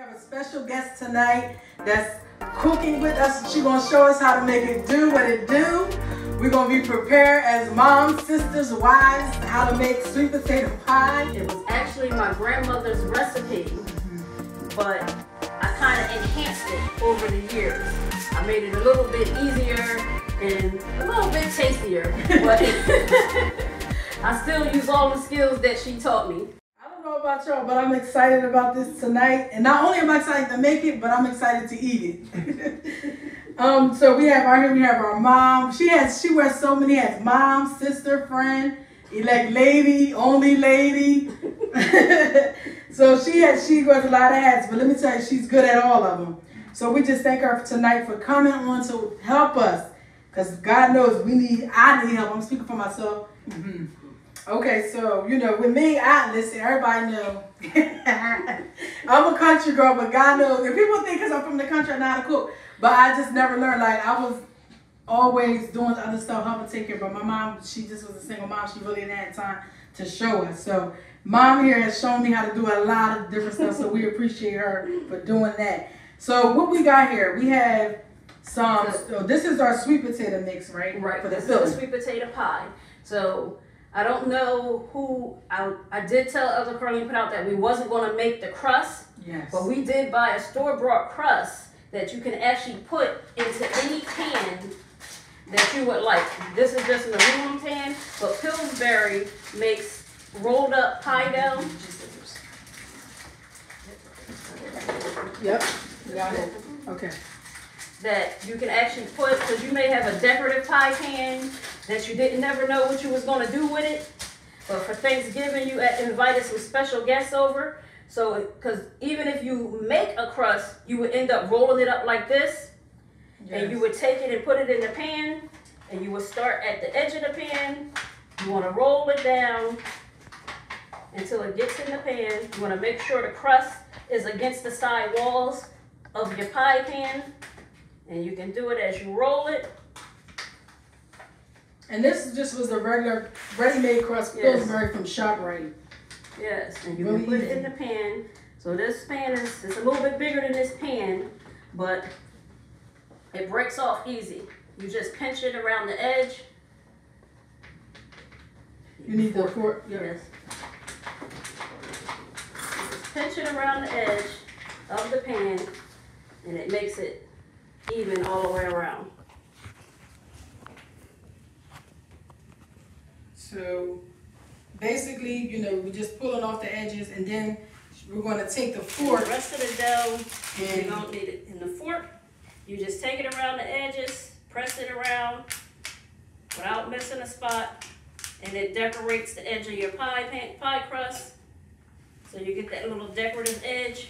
have a special guest tonight that's cooking with us. She's going to show us how to make it do what it do. We're going to be prepared as moms, sisters, wives, how to make sweet potato pie. It was actually my grandmother's recipe, but I kind of enhanced it over the years. I made it a little bit easier and a little bit tastier, but I still use all the skills that she taught me. I don't know about y'all, but I'm excited about this tonight. And not only am I excited to make it, but I'm excited to eat it. So we have our mom. She wears so many hats. Mom, sister, friend, elect lady, only lady. So she wears a lot of hats, but let me tell you, she's good at all of them. So we just thank her tonight for coming on to help us. Because God knows I need help. I'm speaking for myself. Okay, so, you know, with me, listen, everybody know. I'm a country girl, but God knows. And people think because I'm from the country, I know how to cook. But I just never learned. Like, I was always doing other stuff, helping take care. But my mom, she just was a single mom. She really didn't have time to show us. So, Mom here has shown me how to do a lot of different stuff. So, we appreciate her for doing that. So, what we got here? We have some, this is our sweet potato mix, right? Right, for this is a sweet potato pie. So, I don't know who, I did tell Elder Carlene put out that we wasn't going to make the crust. Yes. But we did buy a store-bought crust that you can actually put into any pan that you would like. This is just an aluminum pan, but Pillsbury makes rolled up pie dough. Yep, got it. Okay. That you can actually put, because you may have a decorative pie pan that you didn't never know what you was going to do with it. But for Thanksgiving, you invited some special guests over. So, because even if you make a crust, you would end up rolling it up like this. Yes. And you would take it and put it in the pan. And you would start at the edge of the pan. You want to roll it down until it gets in the pan. You want to make sure the crust is against the side walls of your pie pan. And you can do it as you roll it. And this just was a regular ready-made crust, Pillsbury from ShopRite. Yes, and you can put it in the pan. So this pan is a little bit bigger than this pan, but it breaks off easy. You just pinch it around the edge. You need the fork? Yes. Just pinch it around the edge of the pan, and it makes it even all the way around. So basically, you know, we're just pulling off the edges, and then we're going to take the fork. The rest of the dough, you don't need it in the fork. You just take it around the edges, press it around without missing a spot, and it decorates the edge of your pie crust. So you get that little decorative edge.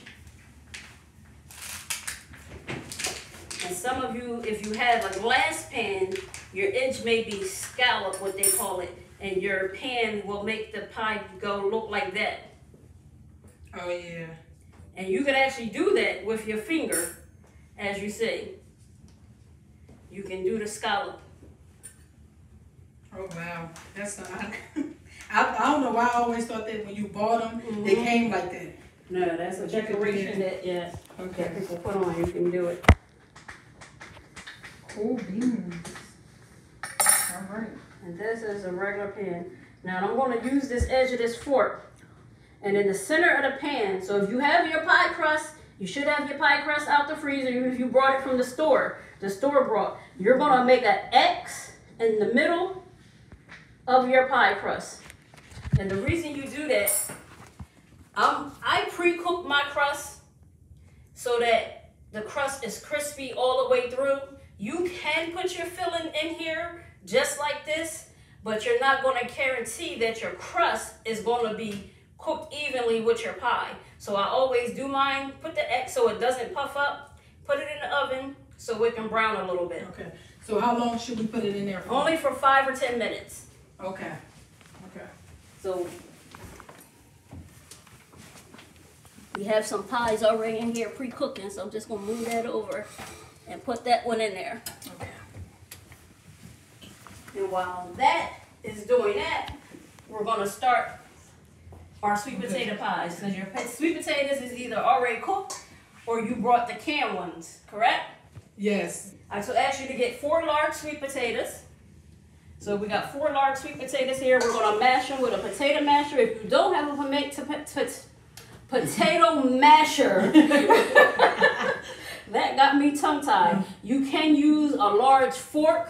And some of you, if you have a glass pan, your edge may be scalloped, what they call it, and your pan will make the pie go look like that. Oh, yeah. And you can actually do that with your finger, as you see. You can do the scallop. Oh, wow. That's not, I don't know why I always thought that when you bought them, they came like that. No, that's a decoration that, that people put on. You can do it. Cool beans. All right. And this is a regular pan. Now I'm going to use this edge of this fork. And in the center of the pan, so if you have your pie crust, you should have your pie crust out the freezer. Even if you brought it from the store bought, you're going to make an X in the middle of your pie crust. And the reason you do that, I pre-cook my crust so that the crust is crispy all the way through. You can put your filling in here just like this, but you're not going to guarantee that your crust is going to be cooked evenly with your pie. So I always do mine, put the X so it doesn't puff up, put it in the oven so it can brown a little bit. Okay. So how long should we put it in there for? Only for 5 or 10 minutes. Okay. Okay. So we have some pies already in here pre-cooking, so I'm just going to move that over and put that one in there. Okay. And while that is doing that, we're going to start our sweet potato pies. Because your sweet potatoes is either already cooked or you brought the canned ones, correct? Yes. I also asked you to get 4 large sweet potatoes. So we got 4 large sweet potatoes here. We're gonna mash them with a potato masher. If you don't have a potato masher, that got me tongue-tied. You can use a large fork.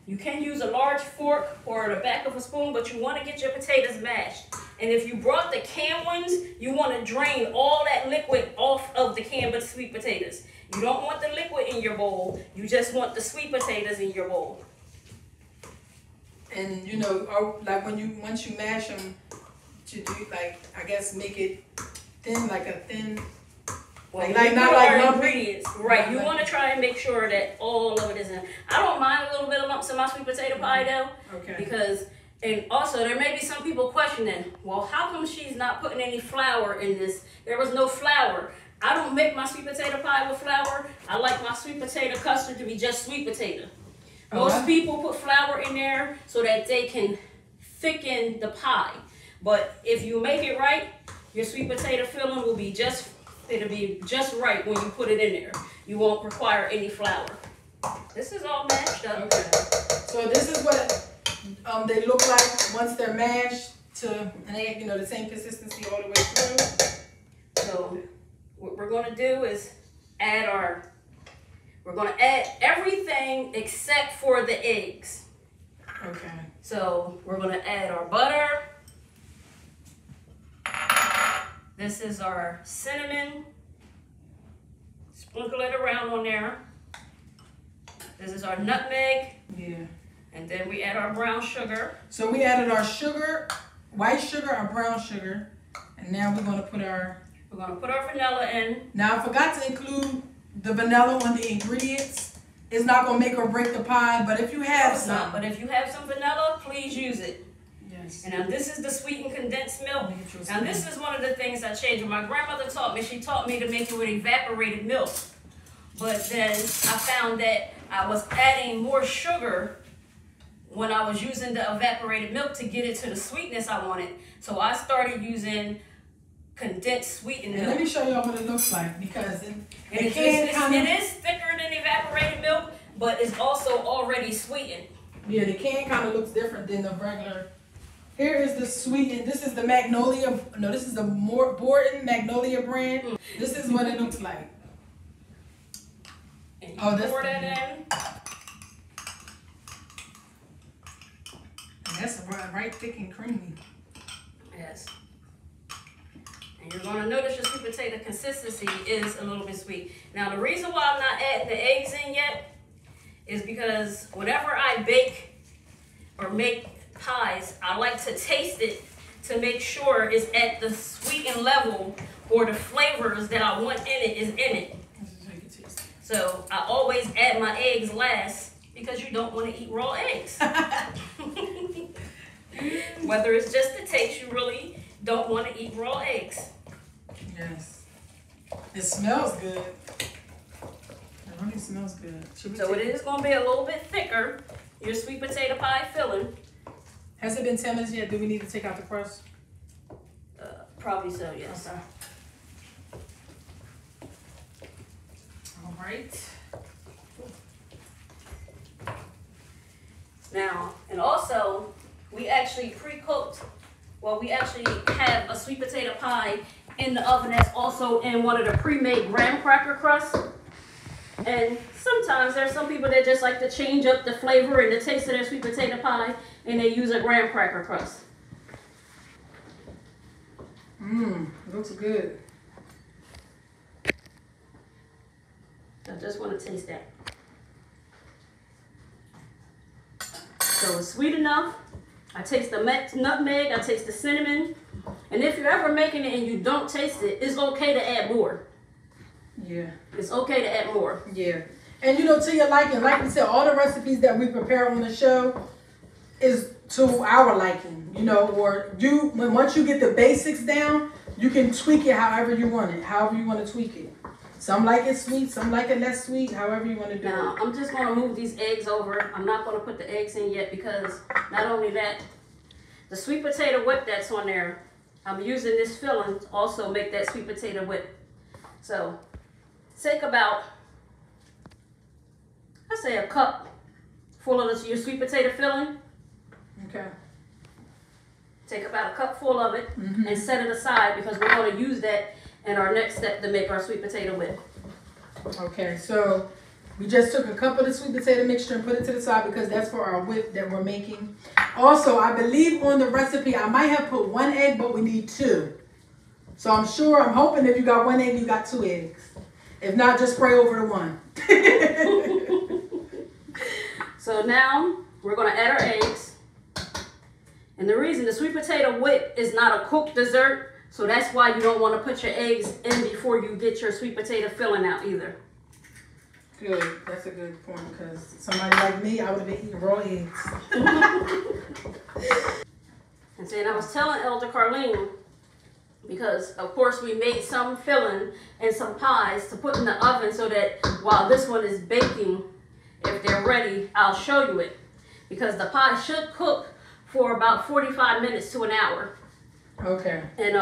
You can use a large fork or the back of a spoon, but you want to get your potatoes mashed. And if you brought the canned ones, you want to drain all that liquid off of the canned sweet potatoes. You don't want the liquid in your bowl. You just want the sweet potatoes in your bowl. And you know, like once you mash them, to do like I guess make it thin, like a thin. Well, like not like lumpy. Ingredients, right? You want to try and make sure that all of it is in. I don't mind a little bit of lumps in my sweet potato pie though, okay. Because and also there may be some people questioning, well, how come she's not putting any flour in this? There was no flour. I don't make my sweet potato pie with flour. I like my sweet potato custard to be just sweet potato. Most people put flour in there so that they can thicken the pie. But if you make it right, your sweet potato filling will be it'll be just right when you put it in there. You won't require any flour. This is all mashed up. Okay. So this is what they look like once they're mashed and they have, you know, the same consistency all the way through. So what we're gonna do is we're gonna add everything except for the eggs. Okay. So we're gonna add our butter. This is our cinnamon. Sprinkle it around on there. This is our nutmeg. Yeah. And then we add our brown sugar. So we added our sugar, white sugar, our brown sugar, and now we're gonna put our vanilla in. Now I forgot to include the vanilla on the ingredients. It's not gonna make or break the pie, but if you have some. But if you have some vanilla, please use it. Yes. And now this is the sweetened condensed milk. Now this is one of the things I changed. When my grandmother taught me, she taught me to make it with evaporated milk. But then I found that I was adding more sugar when I was using the evaporated milk to get it to the sweetness I wanted. So I started using condensed sweetened milk. Let me show y'all what it looks like because it is thicker than evaporated milk, but it's also already sweetened. Yeah, the can kind of looks different than the regular. Here is the sweetened. This is the Magnolia. No, this is the Borden Magnolia brand. This is what it looks like. And you pour that in. And that's right thick and creamy. Yes. And you're going to notice your sweet potato consistency is a little bit sweet. Now, the reason why I'm not adding the eggs in yet is because whenever I bake or make pies, I like to taste it to make sure it's at the sweetened level or the flavors that I want in it is in it. So I always add my eggs last because you don't want to eat raw eggs. Whether it's just the taste, you really don't want to eat raw eggs. Yes. It smells good. It really smells good. So it is going to be a little bit thicker, your sweet potato pie filling. Has it been 10 minutes yet? Do we need to take out the crust? Probably so, yes. Okay. All right. Now, and also, we actually pre-cooked, we actually have a sweet potato pie in the oven that's also in one of the pre-made graham cracker crusts. And sometimes there's some people that just like to change up the flavor and the taste of their sweet potato pie, and they use a graham cracker crust. Looks good. I just want to taste that. So it's sweet enough. I taste the nutmeg, I taste the cinnamon. And if you're ever making it and you don't taste it, it's okay to add more. Yeah. It's okay to add more. Yeah. And you know, to your liking, like we said, all the recipes that we prepare on the show is to our liking, you know, or once you get the basics down, you can tweak it however you want it, however you want to tweak it. Some like it sweet, some like it less sweet, however you want to do it. Now, I'm just going to move these eggs over. I'm not going to put the eggs in yet because not only that, the sweet potato whip that's on there, I'm using this filling to also make that sweet potato whip. So take about, I say a cup full of your sweet potato filling. Okay. Take about a cup full of it and set it aside because we're going to use that in our next step to make our sweet potato whip. Okay, so we just took a cup of the sweet potato mixture and put it to the side because that's for our whip that we're making. Also, I believe on the recipe, I might have put 1 egg, but we need 2. So I'm hoping if you got 1 egg, you got 2 eggs. If not, just spray over the 1. So now we're going to add our eggs. And the reason the sweet potato whip is not a cooked dessert, so that's why you don't want to put your eggs in before you get your sweet potato filling out either. Good. That's a good point because somebody like me, I would have been eating raw eggs. And then I was telling Elder Carlene, because of course we made some filling and some pies to put in the oven so that while this one is baking, if they're ready, I'll show you it. Because the pie should cook for about 45 minutes to an hour. Okay. And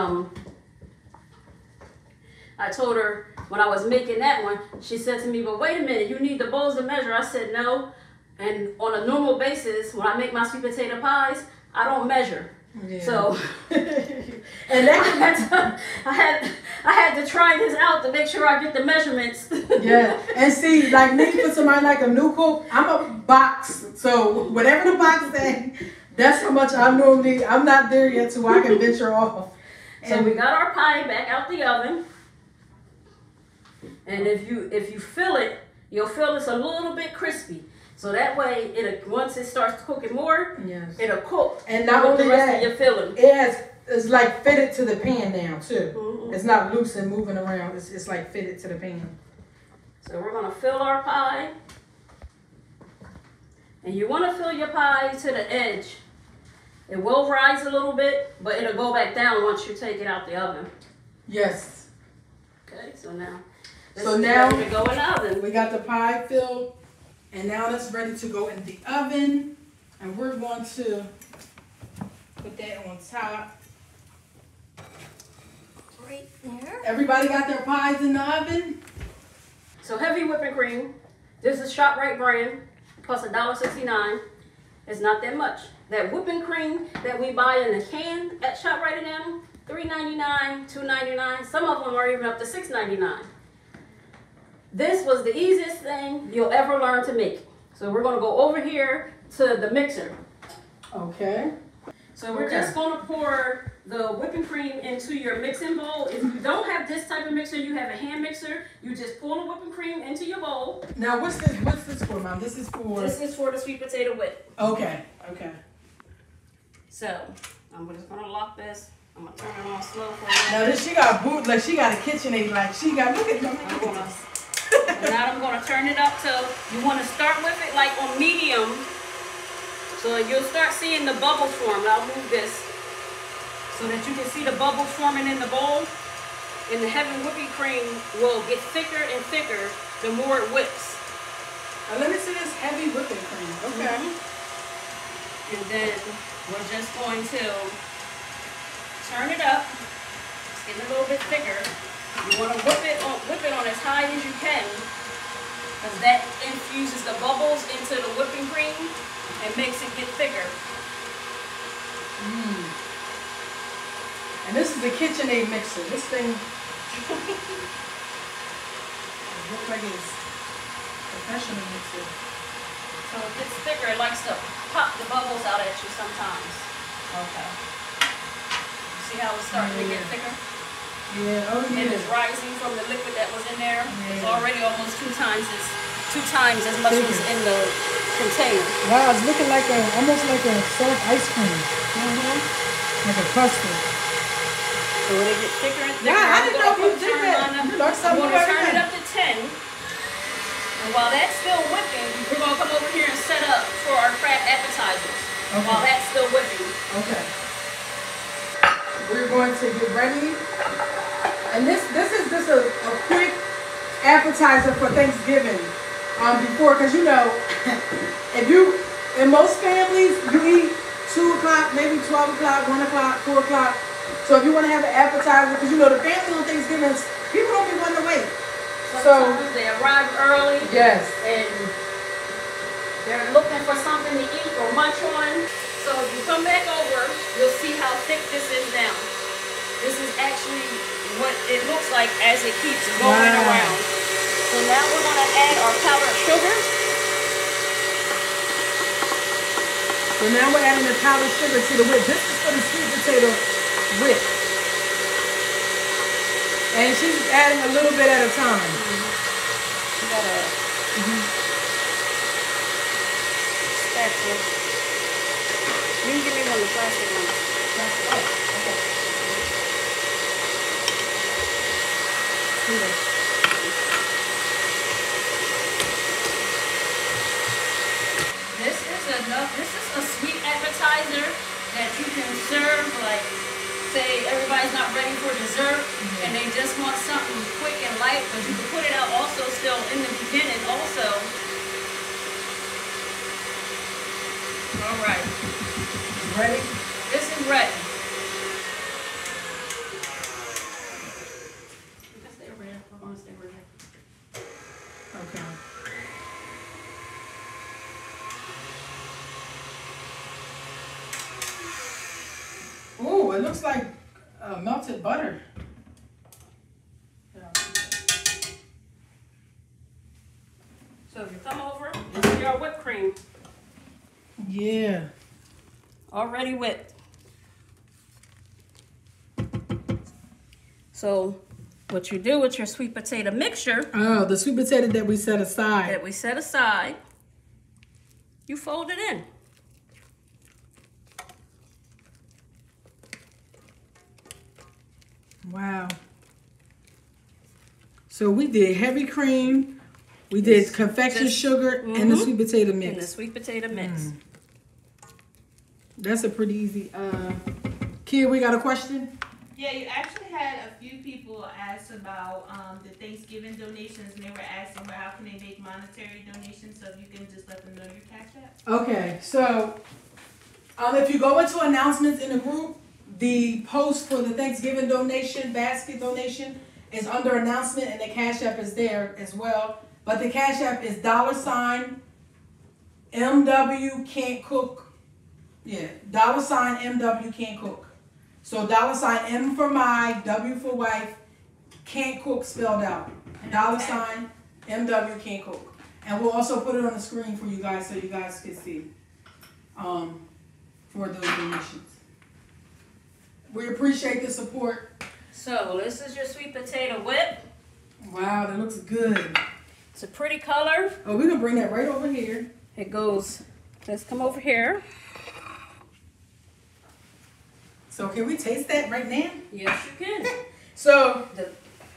I told her when I was making that one, she said to me, but wait a minute, you need the bowls to measure. I said no. And on a normal basis, when I make my sweet potato pies, I don't measure. Yeah. So and that I had to try this out to make sure I get the measurements. Yeah. And see, like me, for somebody like a new cook, I'm a box. So whatever the box say, that's how much I'm not there yet so I can venture off. And so we got our pie back out the oven. And if you fill it, you'll feel it's a little bit crispy. So that way, once it starts cooking more, yes, it'll cook. And not only that, your filling. It's like fitted to the pan now too. Mm-hmm. It's not loose and moving around. It's like fitted to the pan. So we're gonna fill our pie. And you want to fill your pie to the edge. It will rise a little bit, but it'll go back down once you take it out the oven. Yes. Okay, so now ready to go in the oven. We got the pie filled, and now it's ready to go in the oven. And we're going to put that on top. Right there. Everybody got their pies in the oven? So heavy whipping cream. This is ShopRite brand. Plus $1.69. It's not that much. That whipping cream that we buy in a can at ShopRite and them, $3.99, $2.99. Some of them are even up to $6.99. This was the easiest thing you'll ever learn to make. So we're going to go over here to the mixer. Okay. So we're just going to pour the whipping cream into your mixing bowl. If you don't have this type of mixer, you have a hand mixer, you just pour the whipping cream into your bowl. Now what's this for, Mom? This is for the sweet potato whip. Okay. So I'm just gonna lock this. I'm gonna turn it on slow for you. Now she got she got a KitchenAid, like she got look at Now I'm gonna turn it up to, you wanna start with it like on medium. So you'll start seeing the bubbles form. I'll move this so that you can see the bubbles forming in the bowl. And the heavy whipping cream will get thicker and thicker the more it whips. Now let me see this heavy whipping cream. Okay. Mm-hmm. And then we're just going to turn it up. It's getting a little bit thicker. You want to whip it on as high as you can, because that infuses the bubbles into the whipping cream and makes it get thicker. And this is the KitchenAid mixer. This thing looks like it's professional mixer. So it gets thicker. It likes to pop the bubbles out at you sometimes. Okay. See how it's starting to get thicker? Yeah, oh yeah. And it's rising from the liquid that was in there. Yeah. It's already almost two times as much as in the container. Wow, it's looking like almost like a soft ice cream. Like a custard. So when it gets thicker and thicker, I didn't know you did that. I'm going to turn it up to 10. And while that's still whipping, we're going to come over here and set up for our crab appetizers. Okay. While that's still whipping. Okay. We're going to get ready. And this is just a quick appetizer for Thanksgiving. Before, because you know, in most families, you eat 2 o'clock, maybe 12 o'clock, 1 o'clock, 4 o'clock. So if you want to have an appetizer, because you know the family on Thanksgiving, people don't be wanting to wait. So Sometimes they arrive early. Yes. And they're looking for something to eat or munch on. So if you come back over, you'll see how thick this is now. This is actually what it looks like as it keeps going around. So now we're going to add our powdered sugar. So now we're adding the powdered sugar to the whip. This is for the sweet potato whip. And she's adding a little bit at a time. You gotta stack this. You can give me one of the plastic ones. Okay. This is enough. This is a sweet appetizer that you can serve, like, say everybody's not ready for dessert and they just want something quick and light, but you can put it out also still in the beginning also. All right. Ready? This is ready. You can stay over there. I want to stay over there. Okay. Ooh, it looks like melted butter. So if you come over, this is your whipped cream. Yeah. Already whipped. So what you do with your sweet potato mixture Oh, the sweet potato that we set aside. that we set aside, you fold it in. Wow. So we did heavy cream, we did confection sugar, and the sweet potato mix. And the sweet potato mix. That's a pretty easy. Kid, we got a question? Yeah, you actually had a few people ask about the Thanksgiving donations, and they were asking how can they make monetary donations. So if you can just let them know your Cash App. Okay, so if you go into announcements in the group, the post for the Thanksgiving donation, basket donation, is under announcement, and the Cash App is there as well. But the Cash App is $MW can't cook. Yeah, $MW can't cook. So $M for my, W for wife, can't cook spelled out. $MW can't cook. And we'll also put it on the screen for you guys so you guys can see for those donations. We appreciate the support. So this is your sweet potato whip. Wow, that looks good. It's a pretty color. Oh, we're gonna bring that right over here. It goes, let's come over here. So can we taste that right now? Yes, you can. So The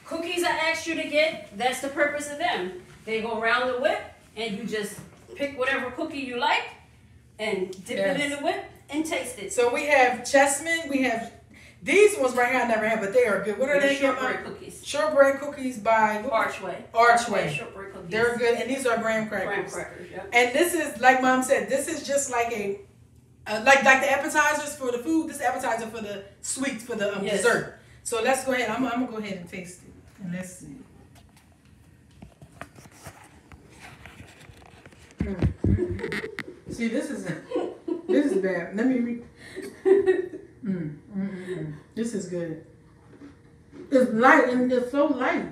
cookies I asked you to get, that's the purpose of them. They go around the whip and you just pick whatever cookie you like and dip it in the whip and taste it. So we have chessmen, we have these ones right here I never had, but they are good. What are they? Shortbread cookies. Shortbread cookies by Archway. Archway. Shortbread cookies. They're good, and these are graham crackers. Graham crackers, yep. And this is, like Mom said, this is just like a like the appetizers for the food. This appetizer for the sweets for the dessert. So let's go ahead. I'm gonna go ahead and taste it, and let's see. See, this is bad. Let me read. This is good. It's light, and it's so light.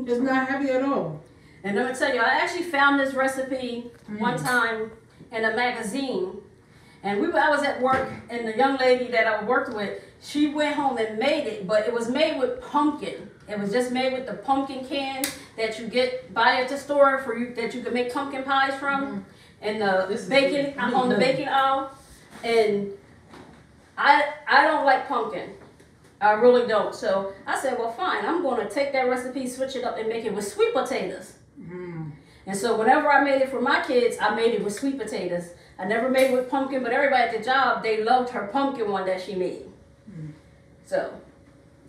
It's not heavy at all. And I'm gonna tell you, I actually found this recipe one time in a magazine, and I was at work, and the young lady that I worked with, she went home and made it, but it was made with pumpkin. It was just made with the pumpkin can that you buy at the store that you can make pumpkin pies from, and the bacon on the bacon aisle. And I don't like pumpkin. I really don't. So I said, well, fine. I'm going to take that recipe, switch it up, and make it with sweet potatoes. And so whenever I made it for my kids, I made it with sweet potatoes. I never made it with pumpkin, but everybody at the job, they loved her pumpkin one that she made. So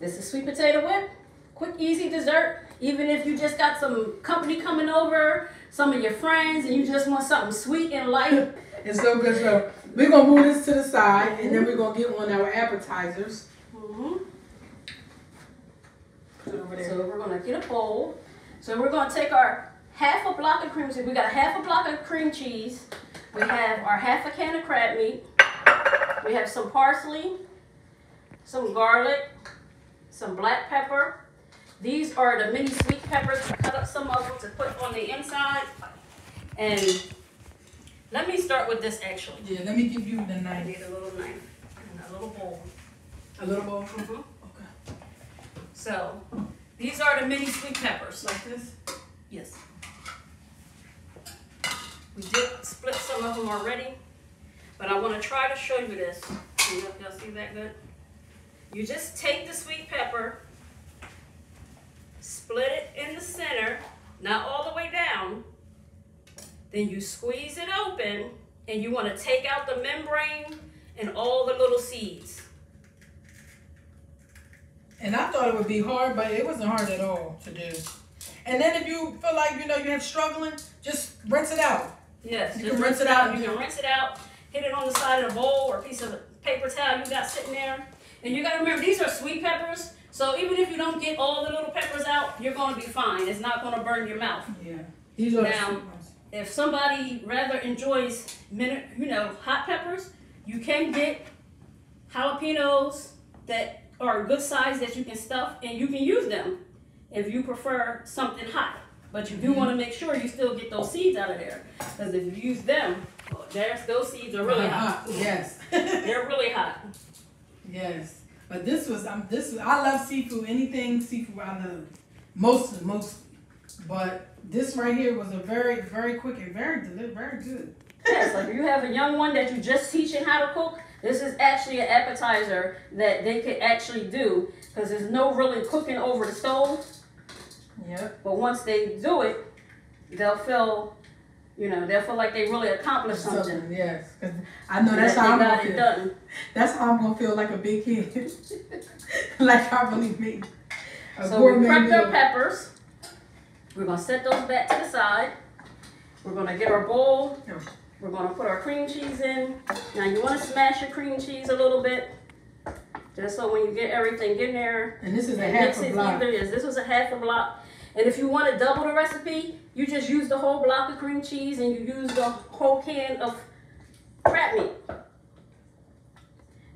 this is sweet potato whip. Quick, easy dessert. Even if you just got some company coming over, some of your friends, and you just want something sweet and light. It's so good. So we're going to move this to the side, and then we're going to get on our appetizers. Put it over there. So we're going to get a bowl. So we're gonna take our half a block of cream cheese. We got a half a block of cream cheese. We have our half a can of crab meat. We have some parsley, some garlic, some black pepper. These are the mini sweet peppers. I cut up some of them to put on the inside. And let me start with this actually. Yeah, let me give you the I knife. need a little knife and a little bowl. A little bowl? Mm-hmm. Okay. So these are the mini sweet peppers. Like this? Yes. We did split some of them already, but I want to try to show you this. Y'all see that good? You just take the sweet pepper, split it in the center, not all the way down, then you squeeze it open, and you want to take out the membrane and all the little seeds. And I thought it would be hard, but it wasn't hard at all to do. And then if you feel like, you know, you're struggling, just rinse it out. Yes, You just can rinse it out. You and can rinse it out, hit it on the side of the bowl or a piece of paper towel you got sitting there. And you got to remember, these are sweet peppers, so even if you don't get all the little peppers out, you're going to be fine. It's not going to burn your mouth. Yeah. These are the Now, sweet ones. if somebody rather enjoys, hot peppers, you can get jalapenos that are a good size that you can stuff, and you can use them if you prefer something hot. But you do want to make sure you still get those seeds out of there, because if you use them, those seeds are really hot. Yes. They're really hot. Yes. But this was I love seafood. Anything seafood I love. Most. But this right here was a very, very quick and very good. Yes, like if you have a young one that you're just teaching how to cook, this is actually an appetizer that they could actually do, because there's no really cooking over the stove. Yep. But once they do it, they'll feel like they really accomplished something. Yes. 'Cause I know that's That how I'm they gonna got it feel. done. That's how I'm gonna feel, like a big kid. Like I really made a So we gourmet prepped our meal. peppers. We're gonna set those back to the side. We're gonna get our bowl. Yeah. We're gonna put our cream cheese in. Now you wanna smash your cream cheese a little bit, just so when you get everything in there, And this is a it half mix a it block. either. Yes, this was a half a block. And if you want to double the recipe, you just use the whole block of cream cheese and you use the whole can of crab meat.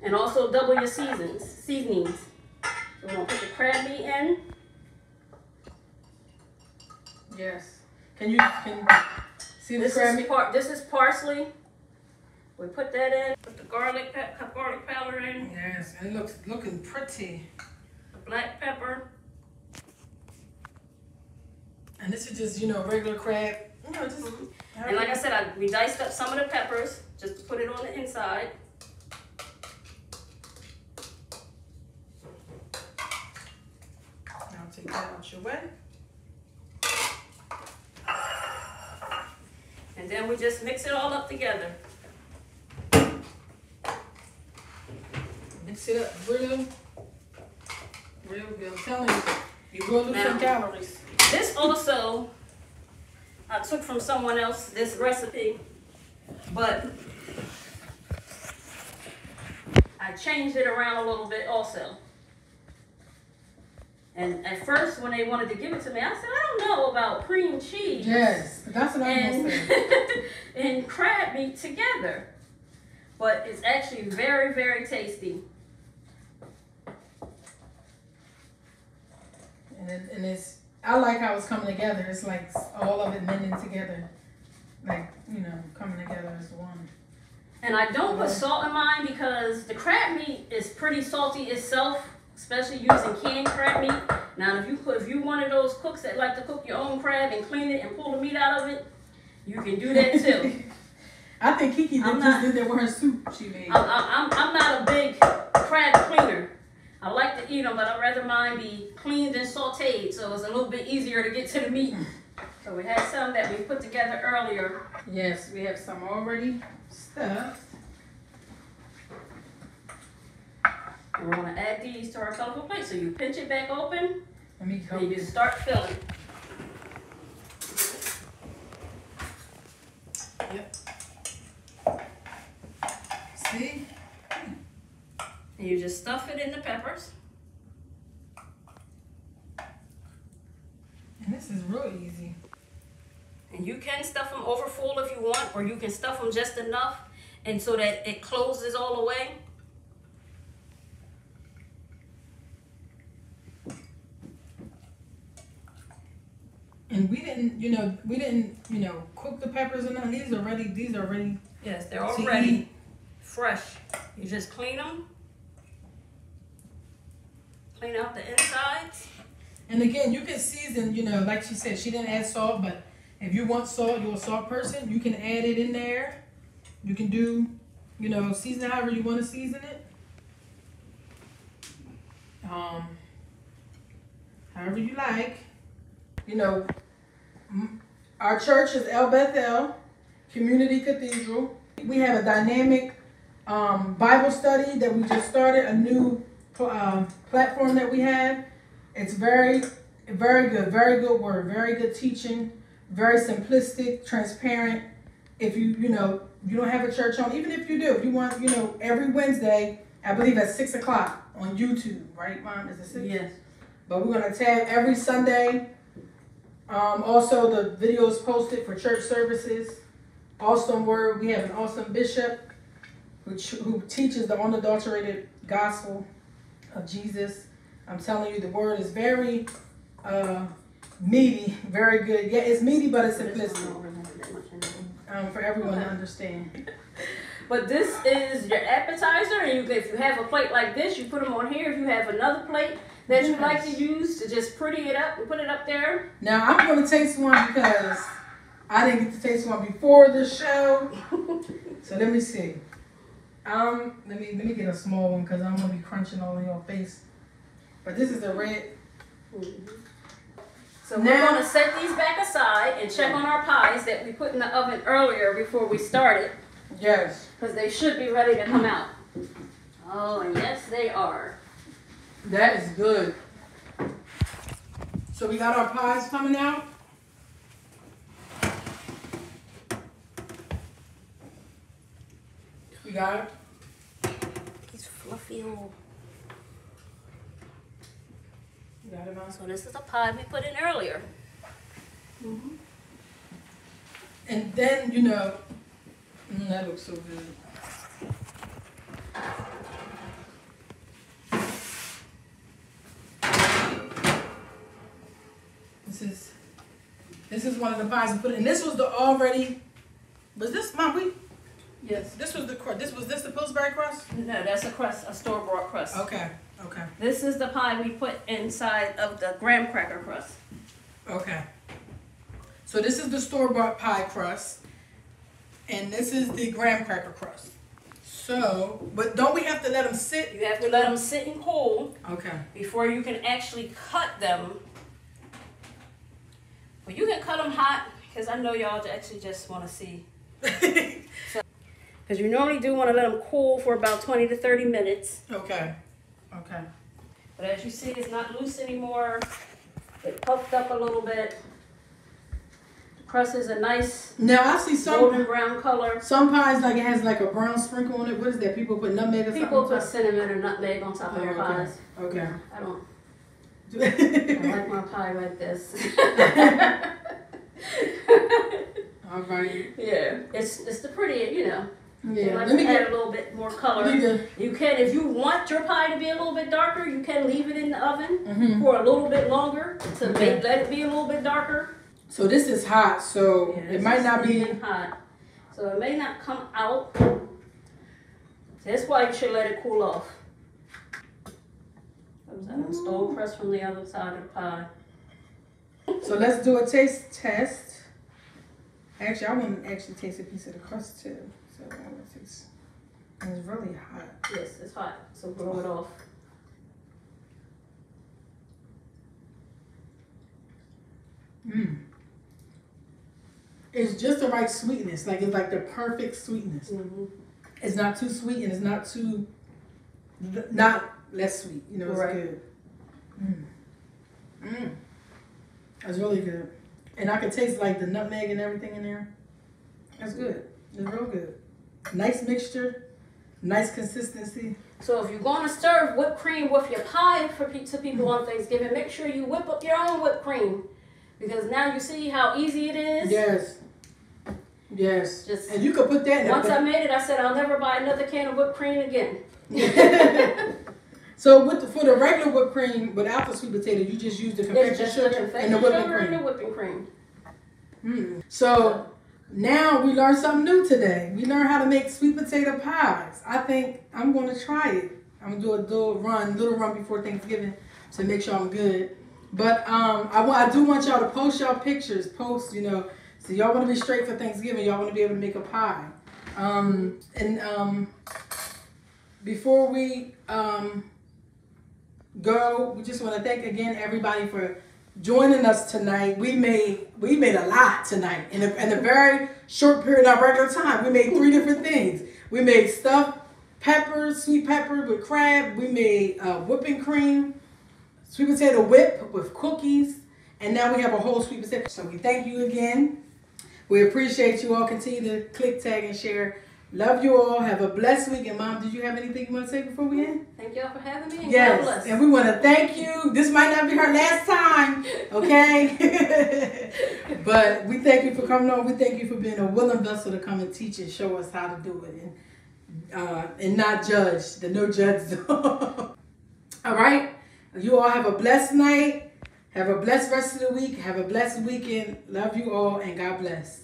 And also double your seasonings. So we're gonna put the crab meat in. Yes. Can you see the This crab meat? this is parsley. We put that in. Put the garlic powder in. Yes, and it looking pretty. The black pepper. And this is just, regular crab. Just. And like I said, we diced up some of the peppers just to put it on the inside. I'll take that out your way. And then we just mix it all up together. Mix it up real good. I'm telling you, you will lose some calories. This also, I took from someone else, this recipe, but I changed it around a little bit also. And at first, when they wanted to give it to me, I said, I don't know about cream cheese Yes, that's what I'm gonna say. and crab meat together. But it's actually very, very tasty. And it's, I like how it's coming together. It's like all of it blending together. Like, coming together as one. And I don't put salt in mine because the crab meat is pretty salty itself, especially using canned crab meat. Now, if you one of those cooks that like to cook your own crab and clean it and pull the meat out of it, you can do that too. I think Kiki did that with her soup she made. I'm not a big crab cleaner. I like to eat them, but I'd rather mine be cleaned and sauteed, so it's a little bit easier to get to the meat. So we had some that we put together earlier. Yes, we have some already stuffed. And we're gonna add these to our colorful plate. So you pinch it back open, Let me and you start filling. Yep. See? And you just stuff it in the peppers. And this is really real easy. And you can stuff them over full if you want, or you can stuff them just enough and so that it closes all the way. And we didn't, cook the peppers or nothing. These are ready. Yes, they're all to ready, eat. fresh. You just clean them. Clean out the insides. And again, you can season, like she said, she didn't add salt, but if you want salt, you're a salt person, you can add it in there. You can do, season it however you want to season it. However you like. Our church is El Bethel Community Cathedral. We have a dynamic Bible study that we just started, a new platform that we have. It's very, very good word, very good teaching, very simplistic, transparent. If you don't have a church home, even if you do, if you want, every Wednesday, I believe at 6 o'clock on YouTube, right, Mom? Is it 6? Yes. But we're going to tag every Sunday. Also, the video is posted for church services. Awesome word. We have an awesome bishop who teaches the unadulterated gospel of Jesus. I'm telling you, the word is very meaty, very good. Yeah, it's meaty, but it's simplistic for everyone to understand. But this is your appetizer, and if you have a plate like this, you put them on here. If you have another plate that you like to use to just pretty it up and put it up there. Now, I'm going to taste one because I didn't get to taste one before the show. So let me see. Let me get a small one because I'm going to be crunching all in your face. But this is the red. So we're going to set these back aside and check on our pies that we put in the oven earlier before we started. Yes. Because they should be ready to come out. Oh, and yes, they are. That is good. So we got our pies coming out. We got it. These fluffy old. You got it, Mom? So this is a pie we put in earlier. And then, that looks so good. This is one of the pies we put in. And this was this, Mom, Yes. this was the Pillsbury crust? No, that's a crust, a store-bought crust. Okay. This is the pie we put inside of the graham cracker crust. Okay. So this is the store-bought pie crust. And this is the graham cracker crust. So, but don't we have to let them sit? You have to let them sit and cool Okay. before you can actually cut them. Well, you can cut them hot because I know y'all actually just want to see. Because you normally do want to let them cool for about 20 to 30 minutes. Okay. But as you see, it's not loose anymore. It puffed up a little bit. The crust is a nice Now I see golden brown color. some pies like it has like a brown sprinkle on it. What is that? People put nutmeg or something? People on put top? cinnamon or nutmeg on top of their pies. Okay. I don't. I like my pie like this. All right. Yeah, it's the pretty, you Yeah. like Let me to add get. a little bit more color. Yeah. You can, if you want your pie to be a little bit darker, you can leave it in the oven Mm-hmm. for a little bit longer to Okay. let it be a little bit darker. So this is hot, so Yeah, it might not be. hot, so it may not come out. That's why you should let it cool off. That stole crust from the other side of the pie. So let's do a taste test. Actually, I want to actually taste a piece of the crust too. So I want to taste. It's really hot. Yes, it's hot, so blow it off. It's just the right sweetness. Like it's like the perfect sweetness. Mm-hmm. It's not too sweet and it's not too not less sweet. It's Right. good. That's really good. And I can taste like the nutmeg and everything in there. That's good. It's real good. Nice mixture. Nice consistency. So if you're going to serve whipped cream with your pie to people on Thanksgiving, make sure you whip up your own whipped cream. Because now you see how easy it is. Yes. Yes. Just and you could put that in once I made it, I said I'll never buy another can of whipped cream again. So for the regular whipped cream without the sweet potato, you just use the confection sugar and the whipping cream. And the whipping cream. So now we learned something new today. We learned how to make sweet potato pies. I think I'm going to try it. I'm going to do a little run before Thanksgiving to make sure I'm good. But I do want y'all to post y'all pictures. So y'all want to be straight for Thanksgiving. Y'all want to be able to make a pie. Before we go, we just want to thank again everybody for joining us tonight. We made a lot tonight in a very short period of regular time. We made 3 different things. We made stuffed peppers, sweet pepper with crab. We made whipping cream, sweet potato whip with cookies, and now we have a whole sweet potato. So we thank you again. We appreciate you all. Continue to click, tag, and share. Love you all. Have a blessed week. And Mom, did you have anything you want to say before we end? Thank y'all for having me. And yes, God bless. and we want to thank you. This might not be her last time, okay? But we thank you for coming on. We thank you for being a willing vessel to come and teach and show us how to do it and not judge. The no judge zone. All right? You all have a blessed night. Have a blessed rest of the week. Have a blessed weekend. Love you all and God bless.